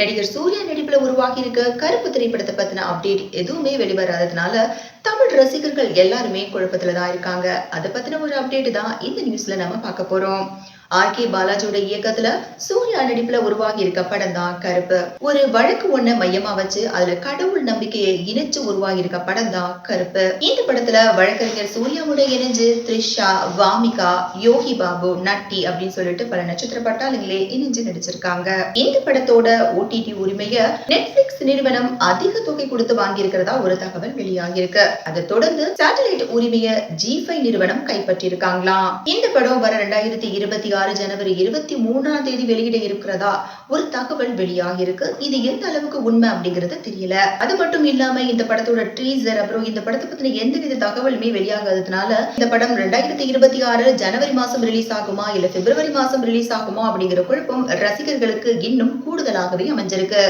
நடிகர் சூர்யா நடிப்புல உருவாகி இருக்க கருப்பு திரைப்படத்தை பத்தின அப்டேட் எதுவுமே வெளிவராததுனால தமிழ் ரசிகர்கள் எல்லாருமே குழப்பத்துல தான் இருக்காங்க. அதை பத்தின ஒரு அப்டேட் தான் இந்த நியூஸ்ல நம்ம பார்க்க போறோம். ஆர்.கே. பாலாஜியோட இயக்கத்துல சூர்யா நடிப்புல உருவாகி இருக்க படம் தான் கருப்பு. ஒரு வழக்கு ஒண்ண மையமா வச்சு அதுல கடவுள் நம்பிக்கையை இணைச்சு உருவாகி இருக்க படம் தான் கருப்பு. இந்த படத்துல வழக்கறிஞர் சூர்யாவோட இணைஞ்சு த்ரிஷா, வாமிகா, யோகி பாபு, நட்டி அப்படின்னு சொல்லிட்டு பல நட்சத்திர பட்டாளங்களே இணைஞ்சு நடிச்சிருக்காங்க. இந்த படத்தோட OTT உரிமைய நெட்ஃபிளிக்ஸ் நிறுவனம் அதிக தொகை கொடுத்து வாங்கி இருக்கிறதா ஒரு தகவல் வெளியாகி இருக்கு. அதை தொடர்ந்து சேட்டலைட் உரிமைய G5 நிறுவனம் கைப்பற்றி இருக்காங்களாம். இந்த படம் வர 2026 ஜனவரி 23ஆம் தேதி வெளியிட இருக்கிறதா ஒரு தகவல் வெளியாகி இருக்கு. இது எந்த அளவுக்கு உண்மை அப்படிங்கிறது தெரியல. அது மட்டும் இல்லாம இந்த படத்தோட ட்ரீசர் அப்புறம் இந்த படத்தை பத்தின எந்தவித தகவலுமே வெளியாகாததுனால இந்த படம் 2026 ஜனவரி மாசம் ரிலீஸ் ஆகுமா இல்ல பிப்ரவரி மாசம் ரிலீஸ் ஆகுமா அப்படிங்கிற குழப்பம் ரசிகர்களுக்கு இன்னும் கூடுதலாகவே அமைஞ்சிருக்கு.